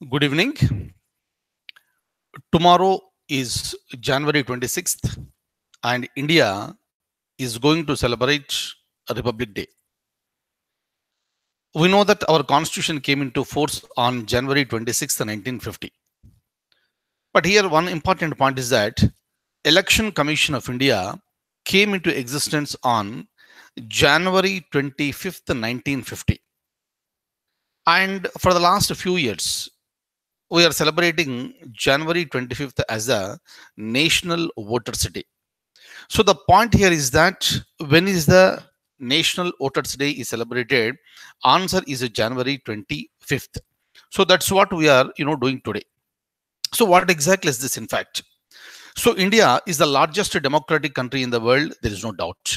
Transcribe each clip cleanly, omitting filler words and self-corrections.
Good evening. Tomorrow is January 26th, and India is going to celebrate a Republic Day. We know that our constitution came into force on January 26th, 1950. But here, one important point is that Election Commission of India came into existence on January 25th, 1950. And for the last few years, we are celebrating January 25th as a National Voters' Day. So the point here is that when is the National Voters' Day is celebrated? Answer is January 25th. So that's what we are doing today. So what exactly is this in fact? So India is the largest democratic country in the world, there is no doubt.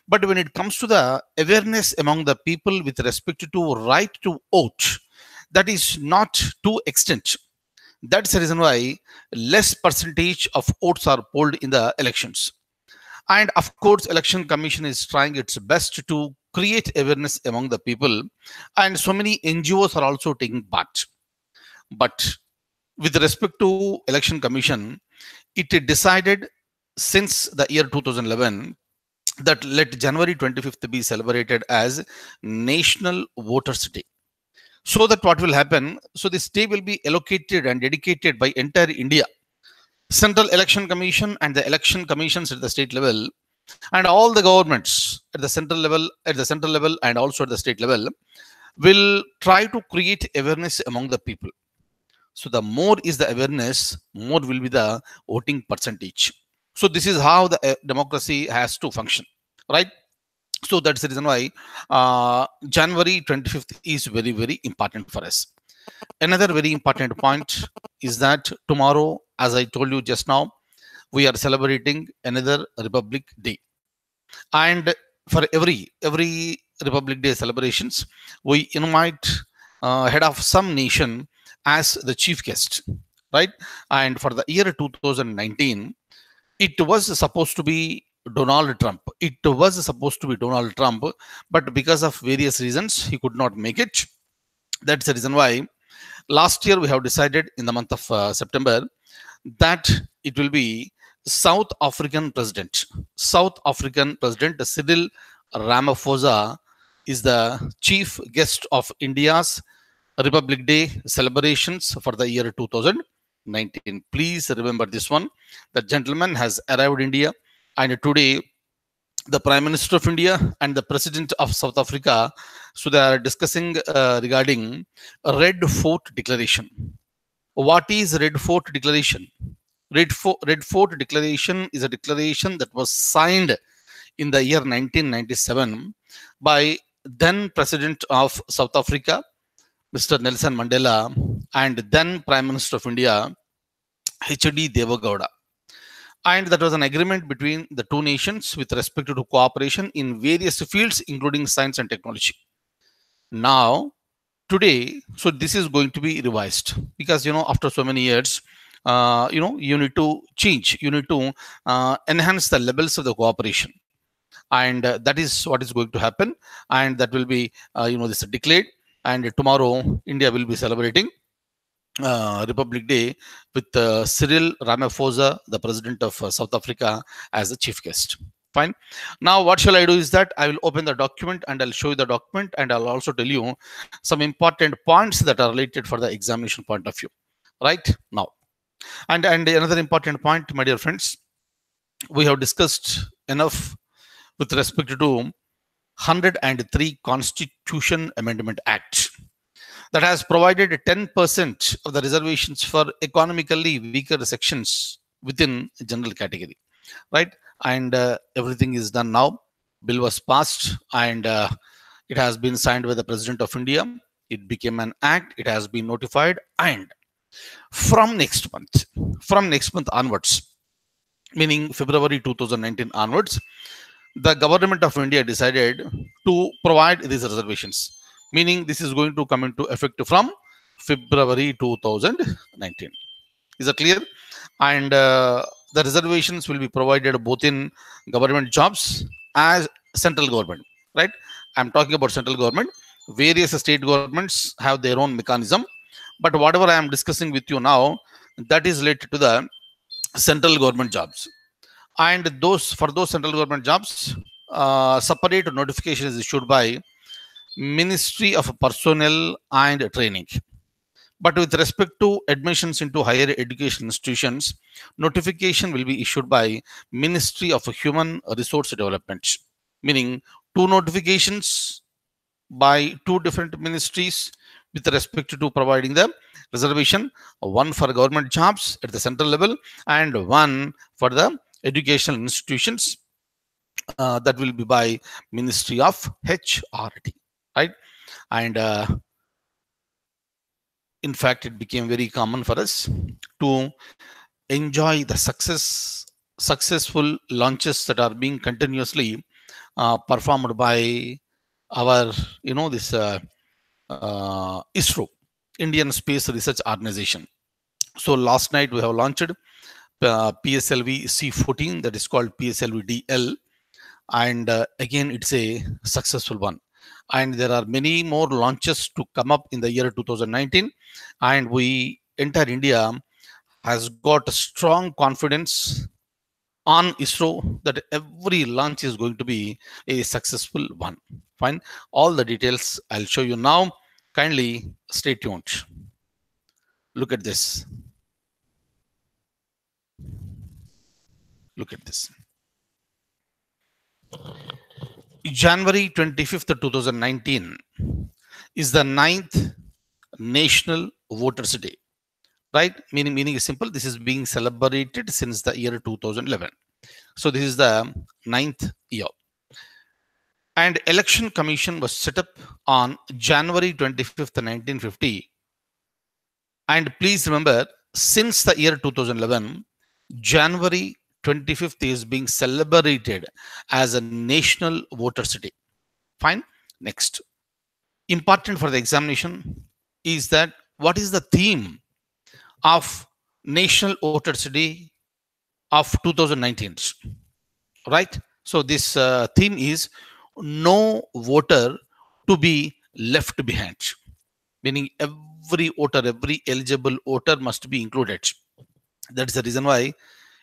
But when it comes to the awareness among the people with respect to right to vote, that is not to extent. That's the reason why less percentage of votes are polled in the elections. And of course, Election Commission is trying its best to create awareness among the people. And so many NGOs are also taking part. But with respect to Election Commission, it decided since the year 2011 that let January 25th be celebrated as National Voters' Day. So that what will happen? So this day will be allocated and dedicated by entire India. Central Election Commission and the election commissions at the state level, and all the governments at the central level, and also at the state level, will try to create awareness among the people. So the more is the awareness, more will be the voting percentage. So this is how the democracy has to function, right? So that's the reason why January 25th is very, very important for us. Another very important point is that tomorrow, as I told you just now, we are celebrating another Republic Day. And for every Republic Day celebrations, we invite head of some nation as the chief guest, right? And for the year 2019, it was supposed to be Donald Trump. It was supposed to be Donald Trump, but because of various reasons, he could not make it. That's the reason why last year we have decided in the month of September that it will be South African President. South African President Cyril Ramaphosa is the chief guest of India's Republic Day celebrations for the year 2019. Please remember this one. The gentleman has arrived in India, and today the Prime Minister of India and the President of South Africa, so they are discussing regarding Red Fort Declaration. What is Red Fort Declaration? Red Fort Declaration is a declaration that was signed in the year 1997 by then President of South Africa, Mr. Nelson Mandela, and then Prime Minister of India, H.D. Devagowda. And that was an agreement between the two nations with respect to cooperation in various fields, including science and technology. Now, today, so this is going to be revised because, after so many years, you need to change, you need to enhance the levels of the cooperation. And that is what is going to happen. And that will be, this declared. And tomorrow, India will be celebrating Republic Day with Cyril Ramaphosa, the President of South Africa, as the chief guest. Fine. Now, what shall I do is that I will open the document and I'll show you the document, and I'll also tell you some important points that are related for the examination point of view. Right now. And another important point, my dear friends, we have discussed enough with respect to 103 Constitution Amendment Act that has provided 10% of the reservations for economically weaker sections within general category, right? And everything is done now. Bill was passed, and it has been signed by the President of India. It became an act. It has been notified, and from next month onwards, meaning February 2019 onwards, the government of India decided to provide these reservations, meaning this is going to come into effect from February 2019. Is that clear? And the reservations will be provided both in government jobs as central government, right? I'm talking about central government. Various state governments have their own mechanism, But whatever I am discussing with you now, that is related to the central government jobs. And those, for those central government jobs, separate notification is issued by Ministry of Personnel and Training. But with respect to admissions into higher education institutions, notification will be issued by Ministry of Human Resource Development, meaning two notifications by two different ministries with respect to providing the reservation, one for government jobs at the central level and one for the educational institutions, that will be by Ministry of HRD, right? And in fact, it became very common for us to enjoy the successful launches that are being continuously performed by our, this ISRO, Indian Space Research Organization. So last night we have launched PSLV C14, that is called PSLV DL, and again it's a successful one. And there are many more launches to come up in the year 2019, and entire India has got strong confidence on ISRO that every launch is going to be a successful one. Fine. All the details I'll show you now. Kindly stay tuned. Look at this. Look at this. January 25th, 2019 is the 9th National Voters Day. Right? Meaning is simple. This is being celebrated since the year 2011. So this is the 9th year. And Election Commission was set up on January 25th, 1950. And please remember, since the year 2011, January 25th is being celebrated as a National Voters Day. Fine. Next. Important for the examination is that what is the theme of National Voters Day of 2019, right? So this theme is no voter to be left behind, meaning every voter, every eligible voter must be included. That's the reason why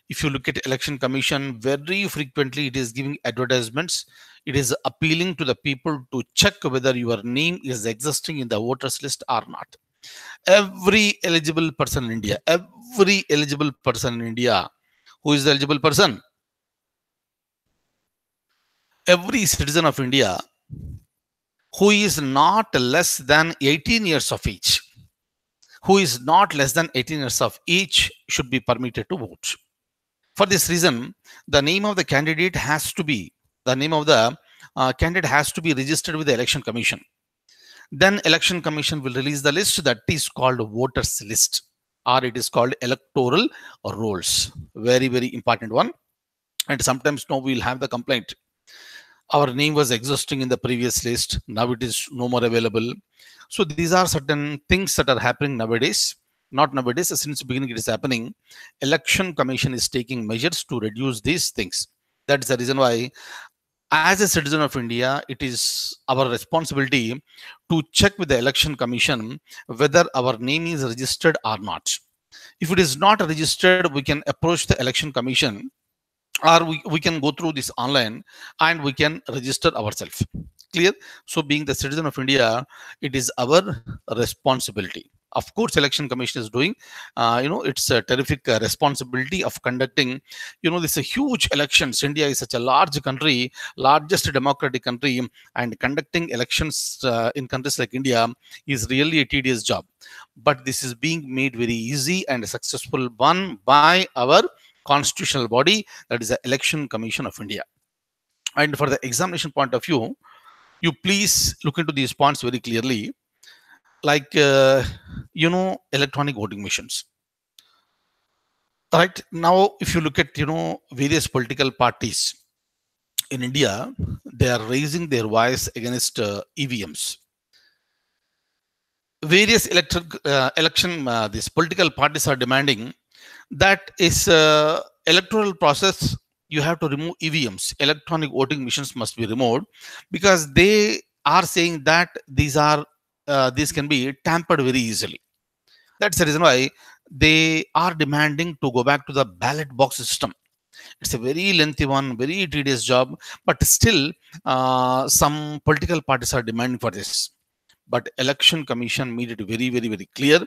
if you look at Election Commission, very frequently it is giving advertisements. It is appealing to the people to check whether your name is existing in the voters list or not. Every eligible person in India, every eligible person in India, who is the eligible person? Every citizen of India who is not less than 18 years of age, who is not less than 18 years of age should be permitted to vote. For this reason, the name of the candidate has to be, registered with the Election Commission. Then Election Commission will release the list that is called voters list, or it is called electoral rolls. Very, very important one. And sometimes now we'll have the complaint. Our name was existing in the previous list. Now it is no more available. So these are certain things that are happening nowadays. Not nowadays, since the beginning it is happening. Election Commission is taking measures to reduce these things. That's the reason why, as a citizen of India, it is our responsibility to check with the Election Commission whether our name is registered or not. If it is not registered, we can approach the Election Commission, or we can go through this online and we can register ourselves. Clear? So being the citizen of India, it is our responsibility. Of course, Election Commission is doing, it's a terrific responsibility of conducting, this is a huge elections. India is such a large country, largest democratic country, and conducting elections in countries like India is really a tedious job. But this is being made very easy and a successful one by our constitutional body, that is the Election Commission of India. And for the examination point of view, you please look into these points very clearly. Like, electronic voting machines. Right now, if you look at, various political parties in India, they are raising their voice against EVMs. Various these political parties are demanding that is electoral process, you have to remove EVMs. Electronic voting machines must be removed, because they are saying that these can be tampered very easily. That's the reason why they are demanding to go back to the ballot box system. It's a very lengthy one, very tedious job, but still, some political parties are demanding for this. But election commission made it very, very, very clear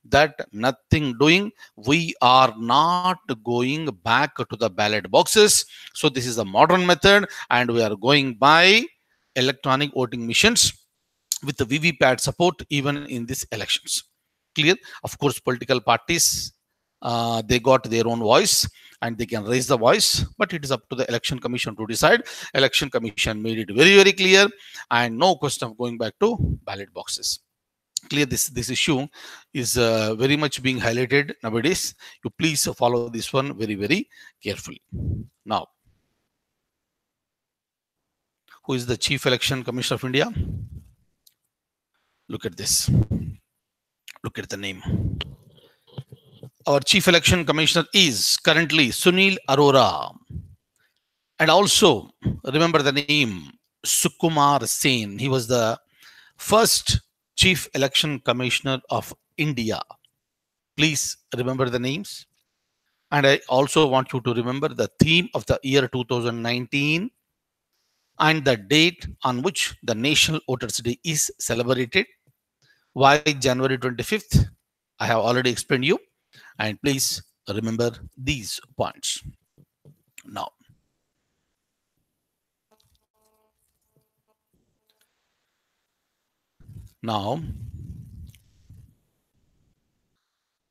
that nothing doing. We are not going back to the ballot boxes. So this is a modern method, and we are going by electronic voting machines with the VVPAT support even in these elections. Clear? Of course, political parties, they got their own voice and they can raise the voice, but it is up to the election commission to decide. Election commission made it very, very clear, and no question of going back to ballot boxes. Clear? This issue is very much being highlighted nowadays. You please follow this one very, very carefully. Now, who is the Chief Election Commissioner of India? Look at this. Look at the name. Our Chief Election Commissioner is currently Sunil Arora. And also, remember the name Sukumar Sen. He was the first Chief Election Commissioner of India. Please remember the names. And I also want you to remember the theme of the year 2019 and the date on which the National Voters' Day is celebrated. Why January 25th? I have already explained you. And please remember these points. Now,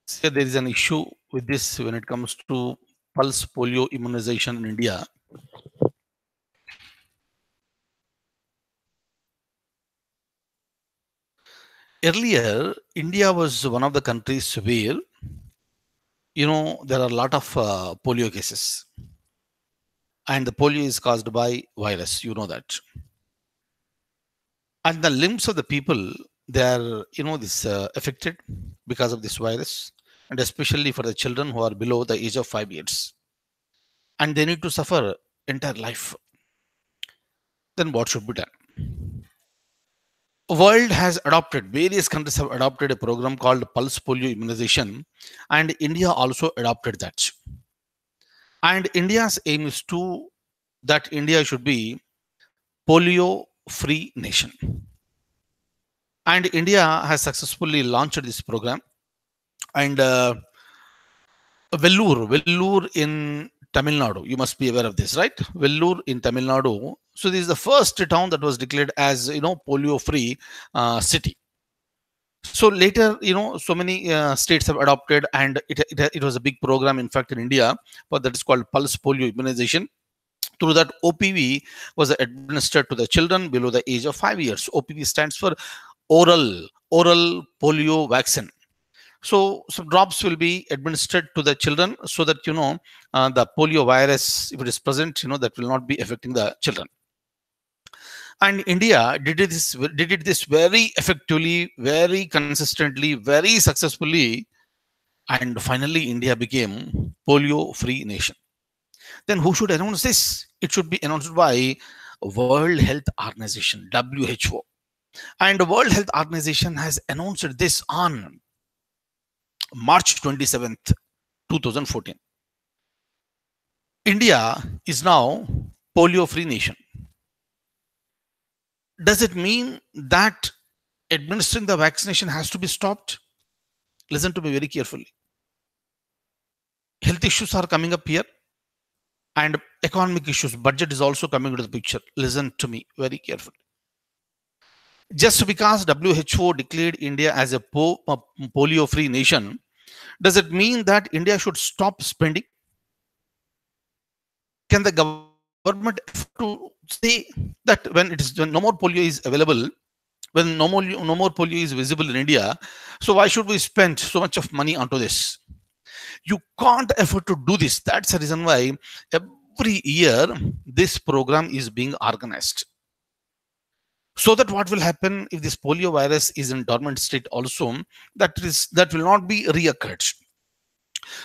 say there is an issue with this when it comes to pulse polio immunization in India. Earlier, India was one of the countries where, there are a lot of polio cases. And the polio is caused by virus, you know that. And the limbs of the people, they are, affected because of this virus. And especially for the children who are below the age of 5 years. And they need to suffer entire life. Then what should be done? World has adopted, various countries have adopted a program called pulse polio immunization, and India also adopted that. And India's aim is that India should be polio free nation. And India has successfully launched this program. And Vellore in Tamil Nadu, you must be aware of this, right? Vellore in Tamil Nadu. So this is the first town that was declared as, polio-free city. So later, so many states have adopted, and it was a big program, in fact, in India, but that is called pulse polio immunization. Through that, OPV was administered to the children below the age of 5 years. OPV stands for oral polio vaccine. So some drops will be administered to the children so that, the polio virus, if it is present, that will not be affecting the children. And India did this very effectively, very consistently, very successfully. And finally, India became polio-free nation. Then who should announce this? It should be announced by World Health Organization, WHO. And the World Health Organization has announced this on March 27th, 2014. India is now polio-free nation. Does it mean that administering the vaccination has to be stopped? Listen to me very carefully. Health issues are coming up here, and economic issues, budget is also coming into the picture. Listen to me very carefully. Just because WHO declared India as a polio-free nation, does it mean that India should stop spending? Can the government to say that when no more polio is available, when no more polio is visible in India, so why should we spend so much of money onto this? You can't afford to do this. That's the reason why every year this program is being organized. So that what will happen if this polio virus is in dormant state also, that will not be reoccurred.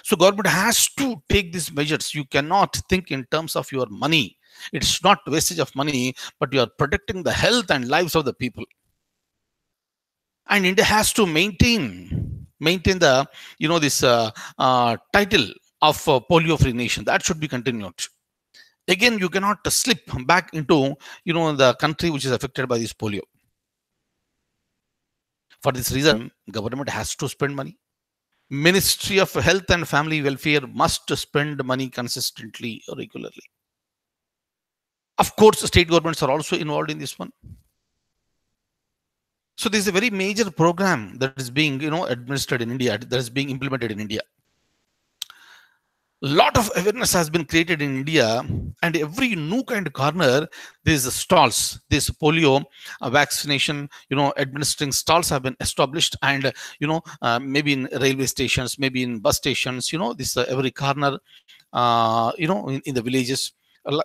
So government has to take these measures. You cannot think in terms of your money. It's not wastage of money, but you are protecting the health and lives of the people. And India has to maintain maintain the this title of polio free nation. That should be continued. Again, you cannot slip back into the country which is affected by this polio. For this reason, government has to spend money. Ministry of Health and Family Welfare must spend money consistently, regularly. Of course, state governments are also involved in this one. So this is a very major program that is being administered in India, that is being implemented in India. Lot of awareness has been created in India, and every nook and corner these stalls, this polio vaccination, administering stalls have been established, and maybe in railway stations, maybe in bus stations, this every corner, in the villages,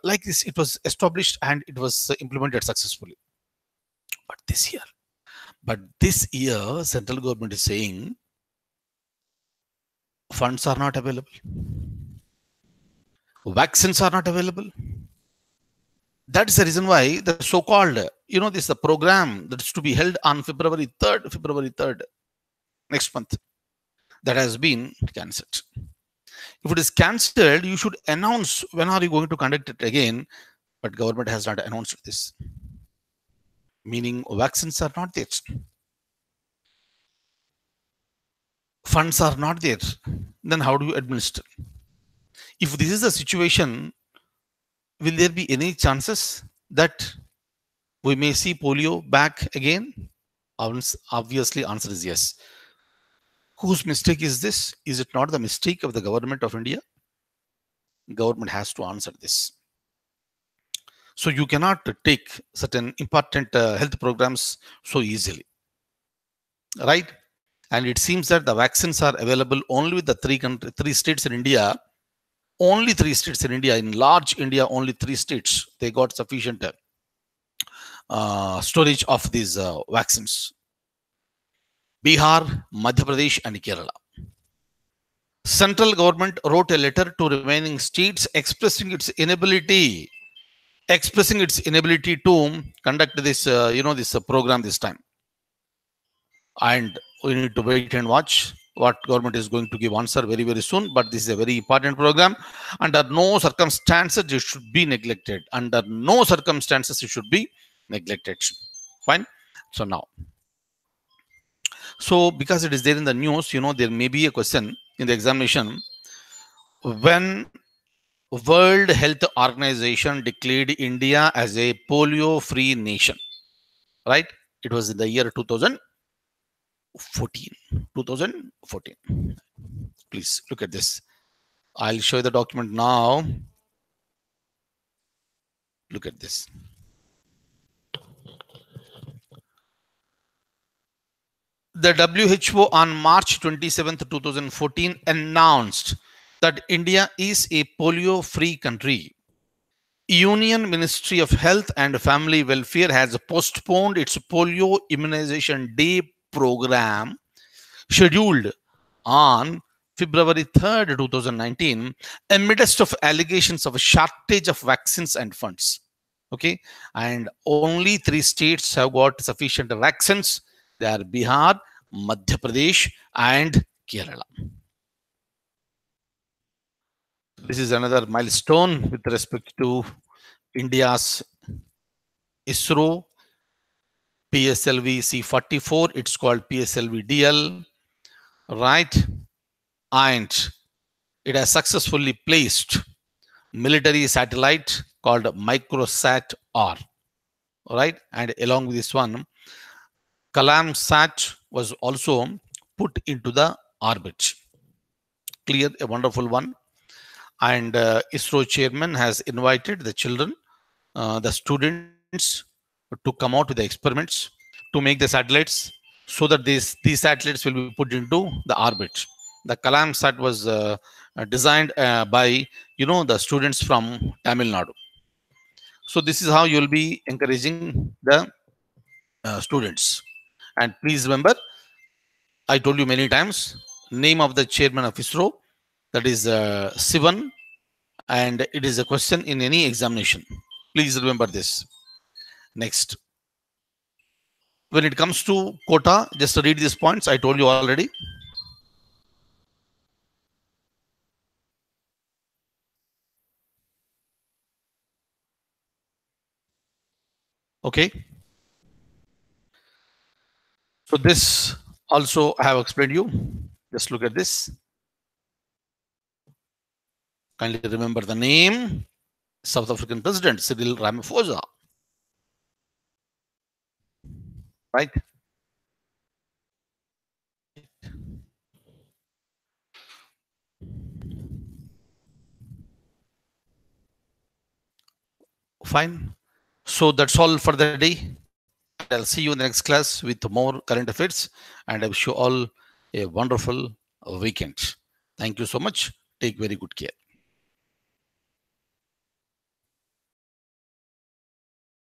like this, it was established and it was implemented successfully. But this year, central government is saying funds are not available. Vaccines are not available. That is the reason why the so-called, this the program that is to be held on February 3rd, next month, that has been cancelled. If it is cancelled, you should announce when are you going to conduct it again. But government has not announced this. Meaning vaccines are not there. Funds are not there. Then how do you administer? If this is the situation, will there be any chances that we may see polio back again? Obviously, answer is yes. Whose mistake is this? Is it not the mistake of the government of India? Government has to answer this. So you cannot take certain important health programs so easily, right? And it seems that the vaccines are available only with the three states in India. Only 3 states in India, in large India, only 3 states, they got sufficient storage of these vaccines. Bihar, Madhya Pradesh and Kerala. Central government wrote a letter to remaining states expressing its inability to conduct this, this program this time. And we need to wait and watch what government is going to give answer very, very soon. But this is a very important program. Under no circumstances it should be neglected. Under no circumstances it should be neglected. Fine. So now, so because it is there in the news, there may be a question in the examination. When World Health Organization declared India as a polio-free nation, right? It was in the year 2014. Please look at this. I'll show you the document now. Look at this. The WHO on March 27th, 2014 announced that India is a polio-free country. Union Ministry of Health and Family Welfare has postponed its polio immunization day program scheduled on February 3rd, 2019, amidst of allegations of a shortage of vaccines and funds. Okay, and only 3 states have got sufficient vaccines. They are Bihar, Madhya Pradesh and Kerala. This is another milestone with respect to India's ISRO PSLV C44. It's called PSLV DL, right? And it has successfully placed military satellite called Microsat R, right? And along with this one, Kalam Sat was also put into the orbit. Clear, a wonderful one. And ISRO chairman has invited the children, the students, to come out with the experiments to make the satellites, so that these satellites will be put into the orbit. The Kalam Sat was designed by the students from Tamil Nadu. So this is how you will be encouraging the students. And please remember, I told you many times, name of the chairman of ISRO, that is Sivan, and it is a question in any examination. Please remember this. Next, when it comes to quota, just read these points I told you already. Okay. So this also I have explained you. Just look at this. Kindly remember the name. South African President Cyril Ramaphosa. Right? Fine. So that's all for the day. I'll see you in the next class with more current affairs. And I wish you all a wonderful weekend. Thank you so much. Take very good care.